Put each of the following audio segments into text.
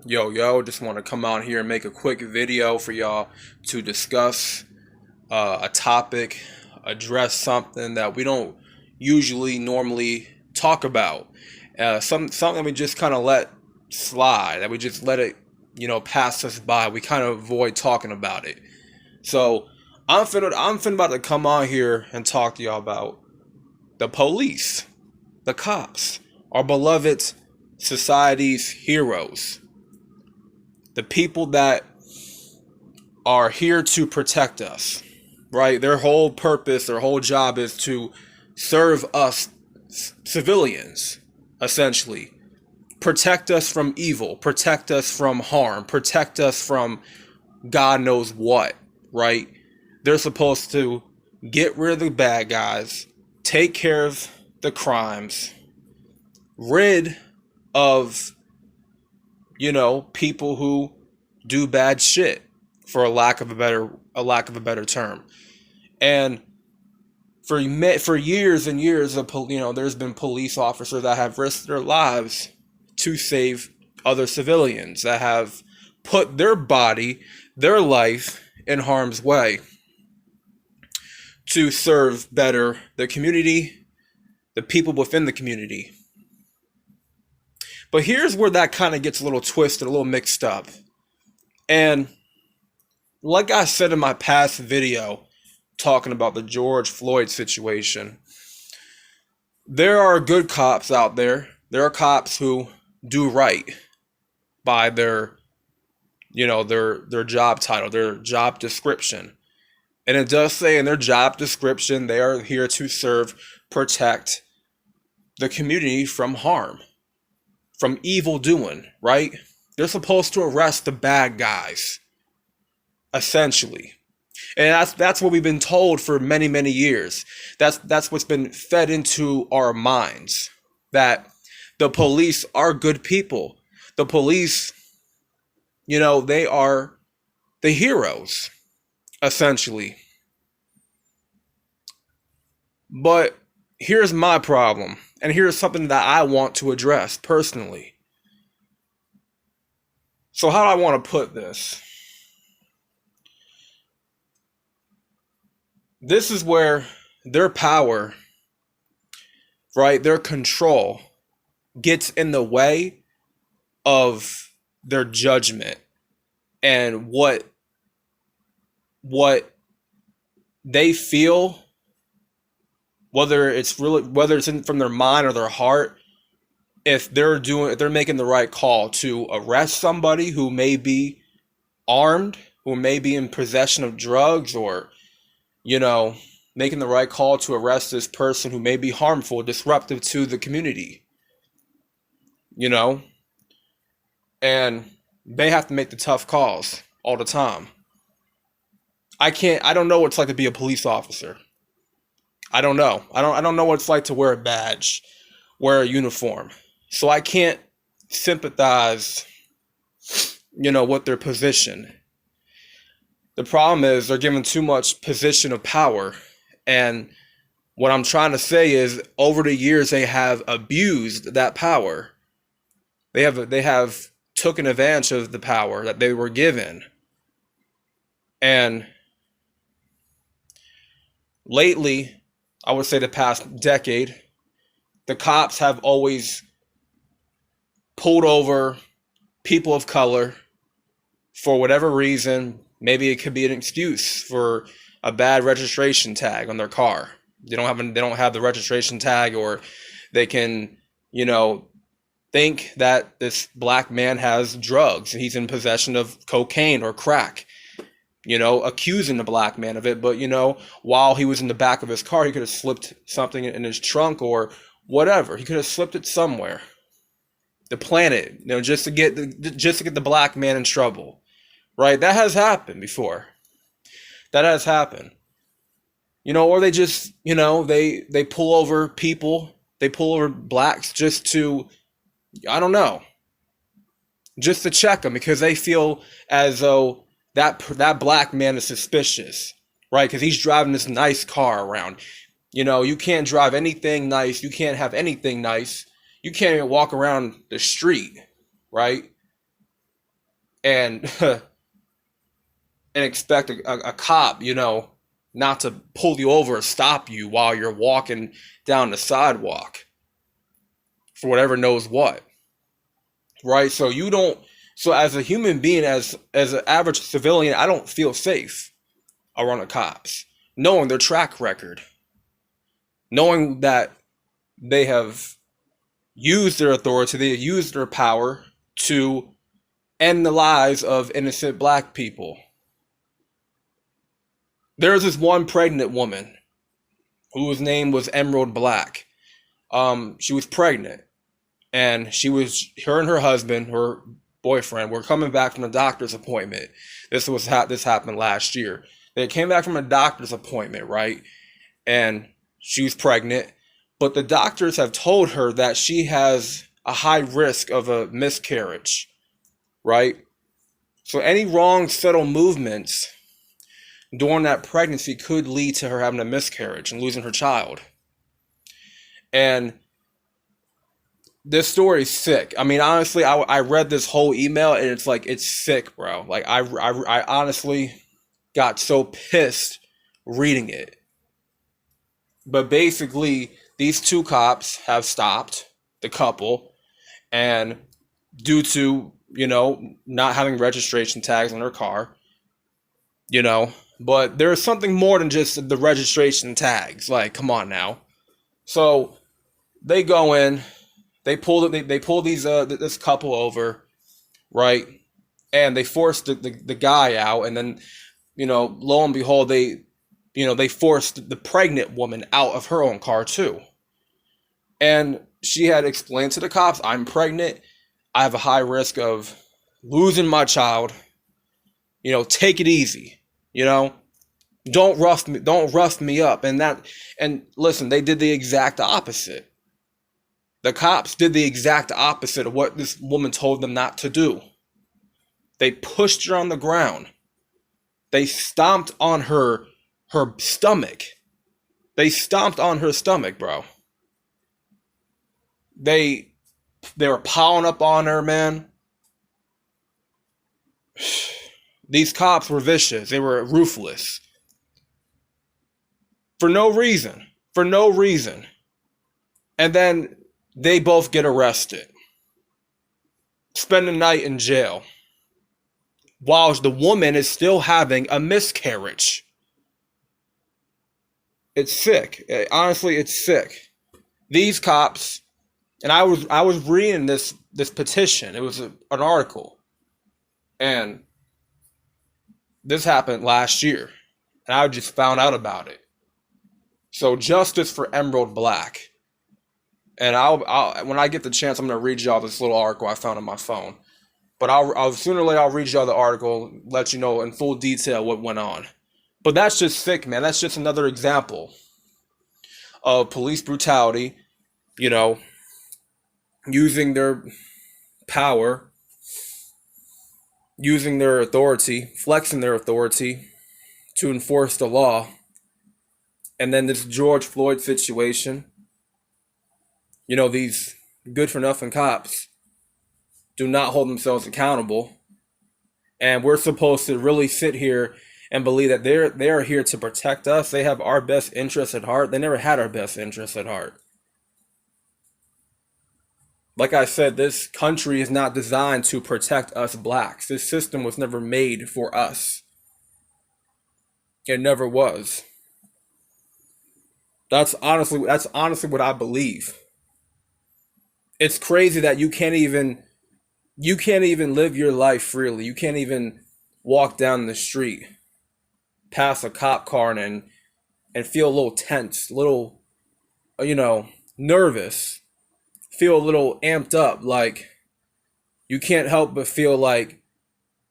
Yo, just want to come out here and make a quick video for y'all to discuss a topic, address something that we don't usually normally talk about. Something we just kind of let slide, that we just let it, pass us by. We kind of avoid talking about it. So I'm finna about to come on here and talk to y'all about the police, the cops, our beloved society's heroes, the people that are here to protect us, right? Their whole purpose, their whole job is to serve us civilians, essentially. Protect us from evil, protect us from harm, protect us from God knows what, right? They're supposed to get rid of the bad guys, take care of the crimes, rid of people who do bad shit, for a lack of a better term. And for years and years, there's been police officers that have risked their lives to save other civilians, that have put their life in harm's way to serve better the community, the people within the community. But here's where that kind of gets a little twisted, a little mixed up. And like I said in my past video talking about the George Floyd situation, there are good cops out there. There are cops who do right by their job title, their job description. And it does say in their job description they are here to serve, protect the community from harm, from evil doing, right? They're supposed to arrest the bad guys, essentially. And that's what we've been told for many, many years. That's what's been fed into our minds, that the police are good people. The police, they are the heroes, essentially. But here's my problem, and here's something that I want to address personally. So how do I want to put this? This is where their power, right, their control gets in the way of their judgment and what they feel, whether it's from their mind or their heart, if they're making the right call to arrest somebody who may be armed, who may be in possession of drugs, or making the right call to arrest this person who may be harmful, disruptive to the community, and they have to make the tough calls all the time. I don't know what it's like to be a police officer. I don't know. I don't know what it's like to wear a badge, wear a uniform. So I can't sympathize, with their position. The problem is they're given too much position of power. And what I'm trying to say is, over the years they have abused that power. They have taken advantage of the power that they were given. And lately, I would say the past decade, the cops have always pulled over people of color for whatever reason. Maybe it could be an excuse for a bad registration tag on their car. They don't have the registration tag, or they can, think that this black man has drugs and he's in possession of cocaine or crack. Accusing the black man of it, but while he was in the back of his car, he could have slipped something in his trunk or whatever. He could have slipped it somewhere. The planet, just to get the black man in trouble, right? That has happened before. That has happened. Or they just, they pull over people, they pull over blacks just to, I don't know, just to check them, because they feel as though that black man is suspicious, right? Because he's driving this nice car around. You can't drive anything nice. You can't have anything nice. You can't even walk around the street, right? and and expect a cop, not to pull you over or stop you while you're walking down the sidewalk for whatever knows what, right? So you don't. So as a human being, as an average civilian, I don't feel safe around the cops, knowing their track record, knowing that they have used their authority, they have used their power to end the lives of innocent black people. There's this one pregnant woman whose name was Emerald Black. She was pregnant, and her and her husband, her boyfriend, were coming back from a doctor's appointment. This happened last year. They came back from a doctor's appointment, right? And she was pregnant, but the doctors have told her that she has a high risk of a miscarriage, right? So any wrong subtle movements during that pregnancy could lead to her having a miscarriage and losing her child. And this story is sick. I mean, honestly, I read this whole email and it's sick, bro. Like I honestly got so pissed reading it. But basically, these two cops have stopped the couple, and due to, not having registration tags on their car, but there's something more than just the registration tags. Like, come on now. So they go in, they pull this couple over, right? And they force the guy out, and then, lo and behold, they forced the pregnant woman out of her own car too. And she had explained to the cops, I'm pregnant. I have a high risk of losing my child. Take it easy. Don't rough me up. And listen, they did the exact opposite. The cops did the exact opposite of what this woman told them not to do. They pushed her on the ground. They stomped on her stomach. They stomped on her stomach, bro. They were piling up on her, man. These cops were vicious. They were ruthless. For no reason. For no reason. And then they both get arrested. Spend the night in jail. While the woman is still having a miscarriage. It's sick. Honestly, it's sick. These cops, and I was reading this petition. It was an article, and this happened last year, and I just found out about it. So justice for Emerald Black, and I'll when I get the chance, I'm gonna read y'all this little article I found on my phone. But I'll sooner or later I'll read y'all the article, let you know in full detail what went on. But that's just sick, man. That's just another example of police brutality, using their power, using their authority, flexing their authority to enforce the law. And then this George Floyd situation, these good for nothing cops do not hold themselves accountable. And we're supposed to really sit here and believe that they are here to protect us. They have our best interests at heart. They never had our best interests at heart. Like I said, this country is not designed to protect us blacks. This system was never made for us. It never was. That's honestly what I believe. It's crazy that you can't even live your life freely. You can't even walk down the street past a cop car and feel a little tense, a little, nervous, feel a little amped up. Like, you can't help but feel like,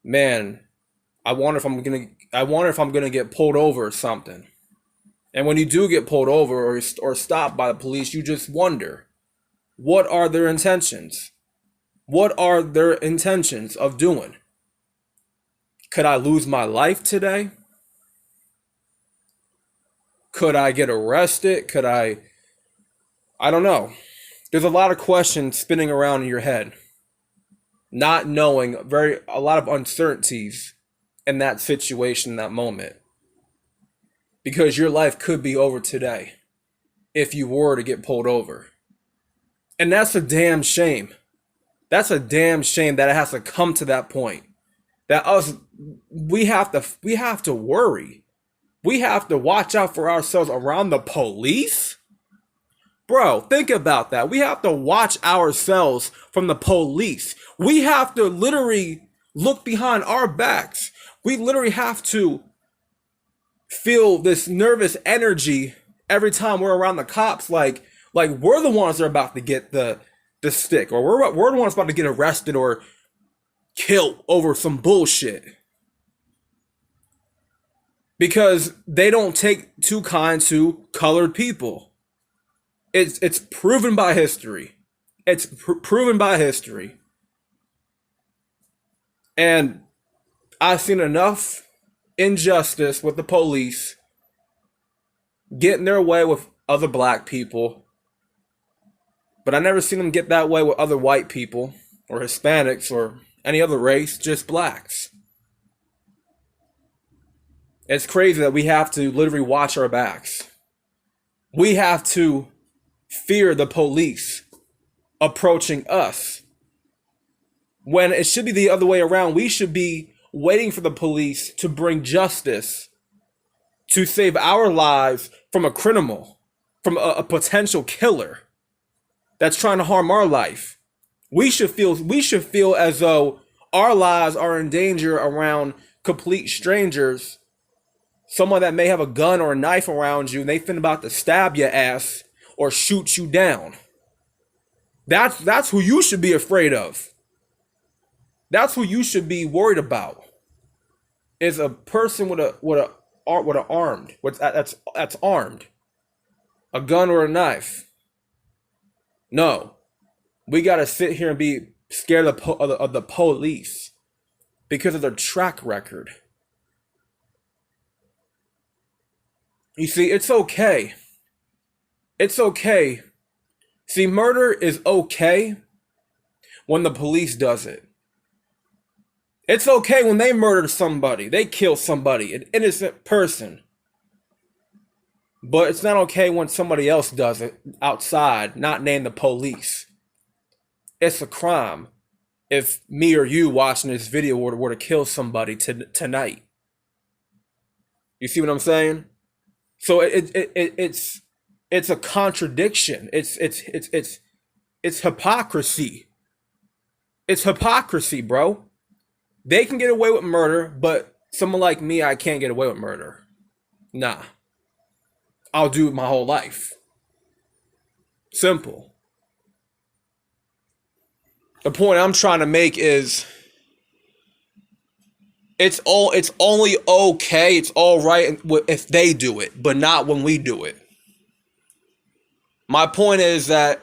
man, I wonder if I'm gonna get pulled over or something. And when you do get pulled over or stopped by the police, you just wonder, what are their intentions? What are their intentions of doing? Could I lose my life today? Could I get arrested? I don't know. There's a lot of questions spinning around in your head. not knowing a lot of uncertainties in that situation, in that moment, because your life could be over today if you were to get pulled over. And that's a damn shame. That's a damn shame that it has to come to that point. That we have to worry. We have to watch out for ourselves around the police. Bro, think about that. We have to watch ourselves from the police. We have to literally look behind our backs. We literally have to feel this nervous energy every time we're around the cops, like we're the ones that are about to get the stick, or we're the ones about to get arrested or killed over some bullshit. Because they don't take too kind to colored people. It's proven by history. It's proven by history. And I've seen enough injustice with the police getting their way with other black people, but I never seen them get that way with other white people or Hispanics or any other race, just blacks. It's crazy that we have to literally watch our backs. We have to fear the police approaching us, when it should be the other way around. We should be waiting for the police to bring justice to save our lives from a criminal, from a potential killer that's trying to harm our life. We should feel as though our lives are in danger around complete strangers, someone that may have a gun or a knife around you and they finna about to stab your ass or shoot you down. That's who you should be afraid of. That's who you should be worried about. Is a person with an armed, that's armed, a gun or a knife. No, we gotta sit here and be scared of the police because of their track record. You see, it's okay. It's okay. See, murder is okay when the police does it. It's okay when they murder somebody, they kill somebody, an innocent person. But it's not okay when somebody else does it outside, not named the police. It's a crime if me or you watching this video were to kill somebody tonight. You see what I'm saying? So it's a contradiction. It's hypocrisy. It's hypocrisy, bro. They can get away with murder, but someone like me, I can't get away with murder. Nah. I'll do it my whole life. Simple. The point I'm trying to make is it's only okay, it's all right if they do it, but not when we do it. My point is that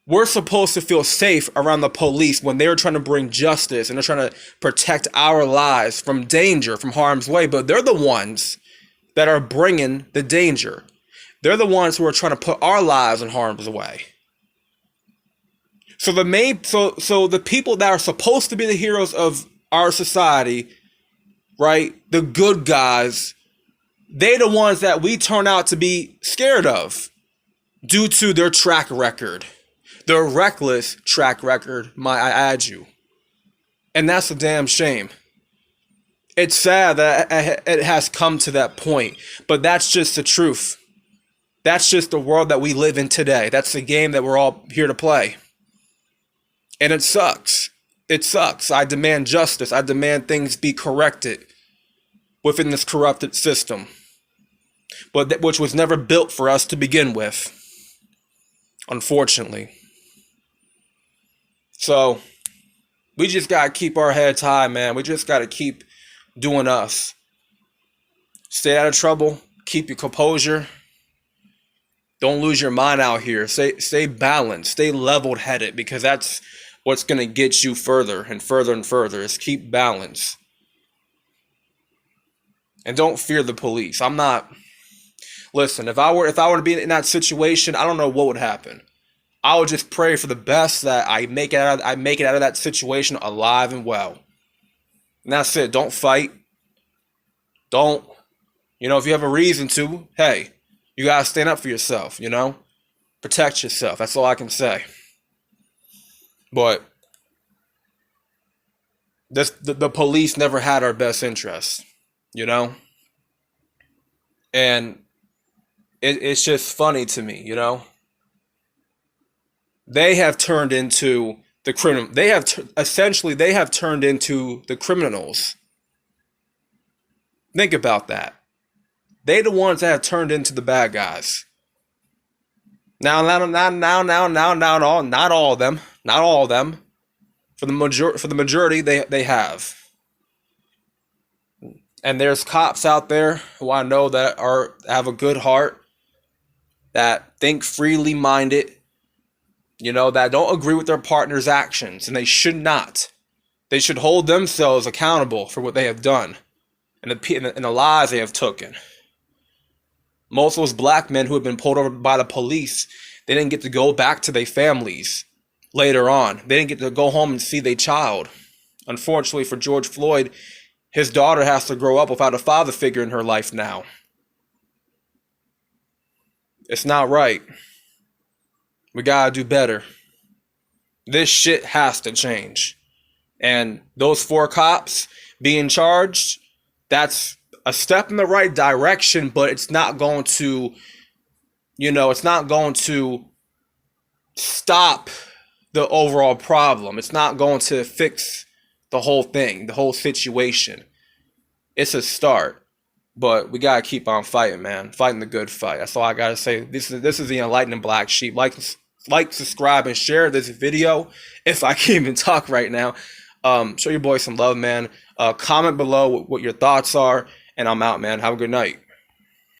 we're supposed to feel safe around the police when they're trying to bring justice and they're trying to protect our lives from danger, from harm's way. But they're the ones that are bringing the danger. They're the ones who are trying to put our lives in harm's way. So the people that are supposed to be the heroes of our society, right? The good guys, they're the ones that we turn out to be scared of due to their track record. Their reckless track record, might I add you. And that's a damn shame. It's sad that it has come to that point, but that's just the truth. That's just the world that we live in today. That's the game that we're all here to play. And it sucks. It sucks. I demand justice. I demand things be corrected within this corrupted system, but which was never built for us to begin with, unfortunately. So we just gotta keep our heads high, man. We just gotta keep doing us. Stay out of trouble. Keep your composure. Don't lose your mind out here. Stay balanced. Stay level-headed, because that's what's gonna get you further and further and further. Is keep balance. And don't fear the police. I'm not. Listen, if I were to be in that situation, I don't know what would happen. I would just pray for the best that I make it out of that situation alive and well. And that's it. Don't fight. Don't, if you have a reason to, hey, you gotta stand up for yourself, Protect yourself. That's all I can say. But the police never had our best interests, And it's just funny to me, They have turned into the criminal. Essentially they have turned into the criminals. Think about that. They're the ones that have turned into the bad guys. Now, not all of them. Not all of them. For the majority, they have. And there's cops out there who I know that have a good heart, that think freely minded, that don't agree with their partner's actions, and they should not. They should hold themselves accountable for what they have done and the lies they have taken. Most of those black men who have been pulled over by the police, they didn't get to go back to their families later on. They didn't get to go home and see their child. Unfortunately for George Floyd, his daughter has to grow up without a father figure in her life now. It's not right. We gotta do better. This shit has to change. And those 4 cops being charged, that's a step in the right direction, but it's not going to, it's not going to stop the overall problem. It's not going to fix the whole thing, the whole situation. It's a start, but we gotta keep on fighting, man. Fighting the good fight. That's all I gotta say. This is the Enlightening Black Sheep. Like, subscribe, and share this video. If I can even talk right now. Show your boy some love, man. Comment below what your thoughts are, and I'm out, man. Have a good night.